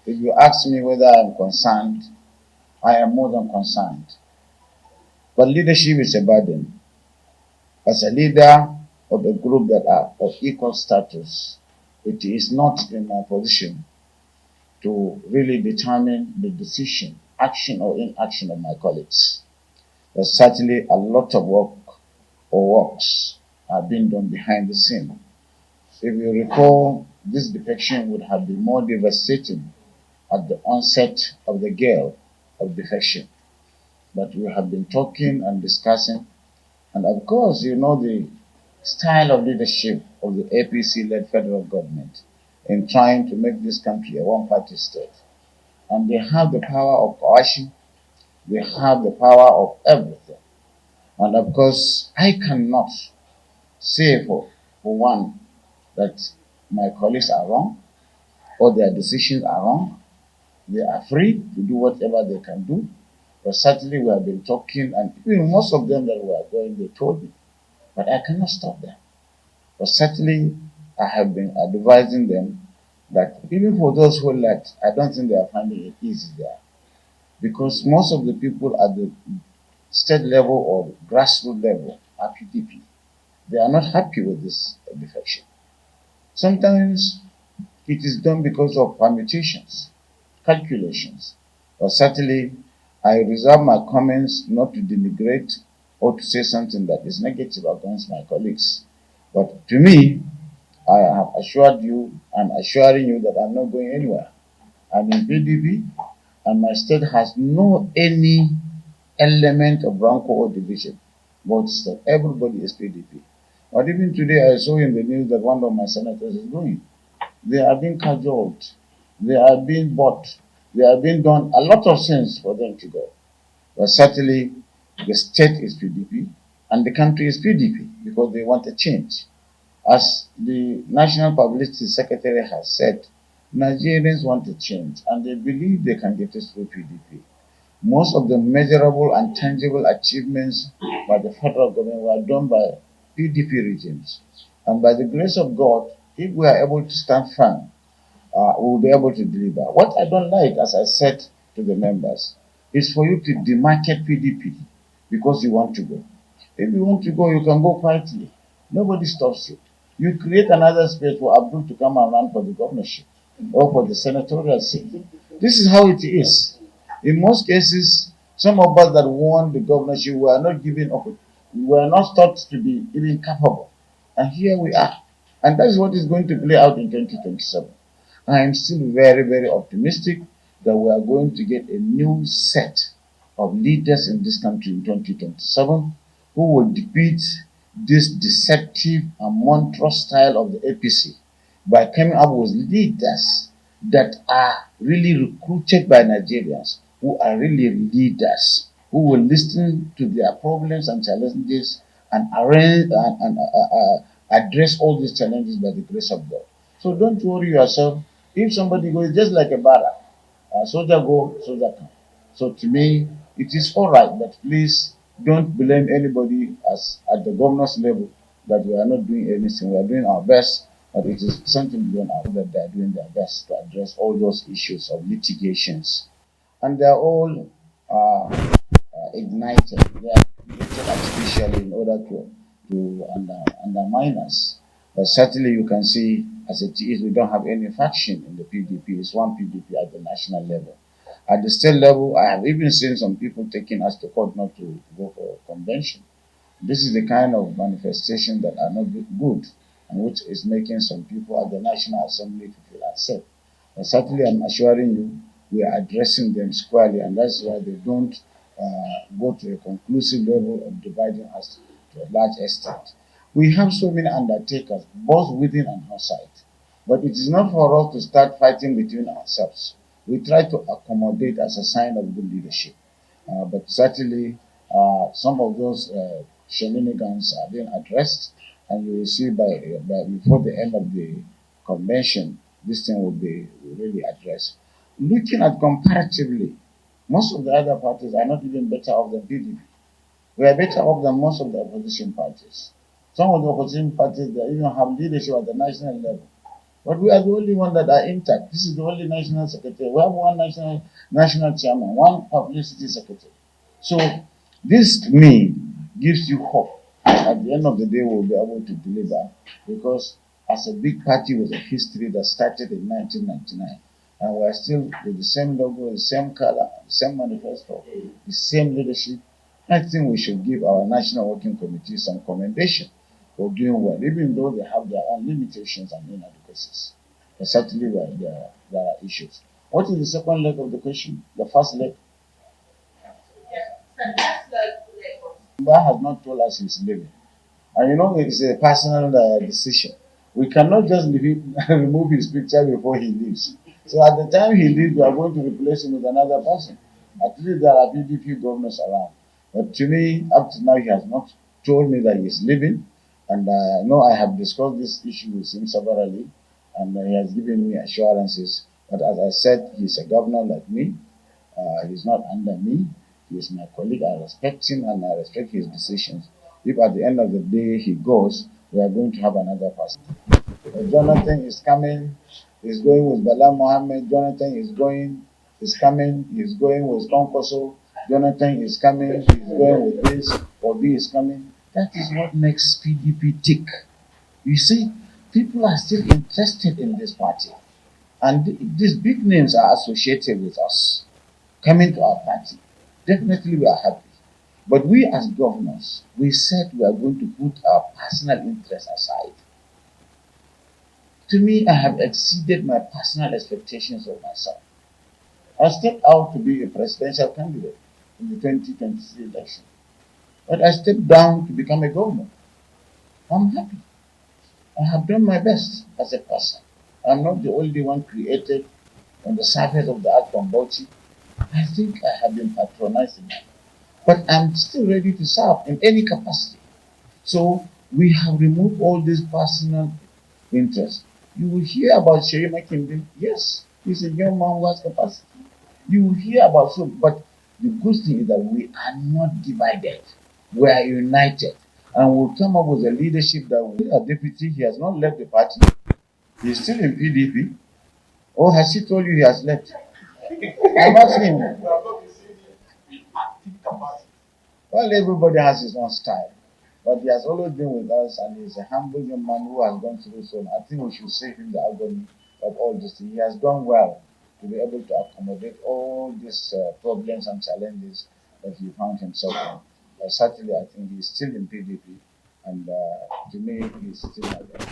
If you ask me whether I'm concerned, I am more than concerned. But leadership is a burden. As a leader of a group that are of equal status, it is not in my position to really determine the decision, action or inaction of my colleagues. There's certainly a lot of work or works are being done behind the scene. If you recall, this defection would have been more devastating at the onset of the gale of defection. But we have been talking and discussing, and of course, you know the style of leadership of the APC-led federal government in trying to make this country a one-party state. And they have the power of coercion, they have the power of everything. And of course, I cannot say for one that my colleagues are wrong or their decisions are wrong. They are free to do whatever they can do. But certainly we have been talking, and even most of them that were going, they told me. But I cannot stop them. But certainly I have been advising them that even for those who left, I don't think they are finding it easy there. Because most of the people at the state level or grassroots level are PDP. They are not happy with this defection. Sometimes it is done because of permutations, calculations. But certainly I reserve my comments not to denigrate or to say something that is negative against my colleagues. But to me, I have assured you and assuring you that I'm not going anywhere. I'm in PDP, and my state has no any element of rancor or division. But that everybody is PDP. But even today, I saw in the news that one of my senators is going. They are being cajoled. They are being bought. They are being done a lot of things for them to go. But certainly, the state is PDP and the country is PDP because they want a change. As the National Publicity Secretary has said, Nigerians want a change and they believe they can get it through PDP. Most of the measurable and tangible achievements by the federal government were done by PDP regimes. And by the grace of God, if we are able to stand firm, we will be able to deliver. What I don't like, as I said to the members, is for you to demarcate PDP because you want to go. If you want to go, you can go quietly. Nobody stops you. You create another space for Abdul to come and run for the governorship or for the senatorial seat. This is how it is. In most cases, some of us that won the governorship were not given up. We were not thought to be even capable. And here we are. And that is what is going to play out in 2027. I am still very, very optimistic that we are going to get a new set of leaders in this country in 2027 who will defeat this deceptive and monstrous style of the APC by coming up with leaders that are really recruited by Nigerians, who are really leaders, who will listen to their problems and challenges and address all these challenges by the grace of God. So don't worry yourself. If somebody goes, just like a barrack, soldier go, soldier come. So to me, it is all right, but please don't blame anybody as at the governor's level that we are not doing anything. We are doing our best, but it is something beyond our that they are doing their best to address all those issues of litigations. And they are all ignited. They are created artificially in order to undermine us. But certainly you can see, as it is, we don't have any faction in the PDP. It's one PDP at the national level. At the state level, I have even seen some people taking us to court not to go for a convention. This is the kind of manifestation that are not good and which is making some people at the National Assembly to feel unsafe. But certainly I'm assuring you, we are addressing them squarely, and that's why they don't go to a conclusive level of dividing us to a large extent. We have so many undertakers, both within and outside. But it is not for us to start fighting between ourselves. We try to accommodate as a sign of good leadership. But certainly, some of those shenanigans are being addressed, and you will see before the end of the convention, this thing will be really addressed. Looking at comparatively, most of the other parties are not even better off than PDP. We are better off than most of the opposition parties. Some of the opposition parties, they even have leadership at the national level. But we are the only one that are intact. This is the only national secretary. We have one national chairman, one publicity secretary. So this to me gives you hope. At the end of the day, we'll be able to deliver, because as a big party with a history that started in 1999, and we're still with the same logo, the same color, the same manifesto, the same leadership, I think we should give our National Working Committee some commendation for doing well, even though they have their own limitations and inadequacies. But certainly there are issues. What is the second leg of the question? The first leg? Bala has not told us he's leaving. And you know, it's a personal decision. We cannot just remove his picture before he leaves. So at the time he leaves, we are going to replace him with another person. At least there are PDP governors around. But to me, up to now, he has not told me that he's leaving. And I know I have discussed this issue with him severally, and he has given me assurances. But as I said, he's a governor like me. He's not under me. He is my colleague. I respect him and I respect his decisions. If at the end of the day he goes, we are going to have another person. Jonathan is coming. He's going with Bala Mohammed. Jonathan is going. He's coming. He's going with Konkoso. Jonathan is coming. He's going with this. Obi is coming. That is what makes PDP tick. You see, people are still interested in this party. And these big names are associated with us, coming to our party. Definitely we are happy. But we as governors, we said we are going to put our personal interests aside. To me, I have exceeded my personal expectations of myself. I stepped out to be a presidential candidate in the 2023 election. But I stepped down to become a governor. I'm happy. I have done my best as a person. I'm not the only one created on the surface of the earth from Bauchi. I think I have been patronized enough. But I'm still ready to serve in any capacity. So we have removed all these personal interests. You will hear about Sherry McKinsey. Yes, he's a young man who has capacity. You will hear about so, but the good thing is that we are not divided. We are united. And we'll come up with a leadership that will a deputy. He has not left the party. He's still in PDP. Or has he told you he has left? I'm asking him. Well, everybody has his own style. But he has always been with us, and he's a humble young man who has gone through so much. I think we should save him the agony of all this thing. He has done well to be able to accommodate all these problems and challenges that he found himself in. Certainly, I think he's still in PDP, and to me, he's still not there.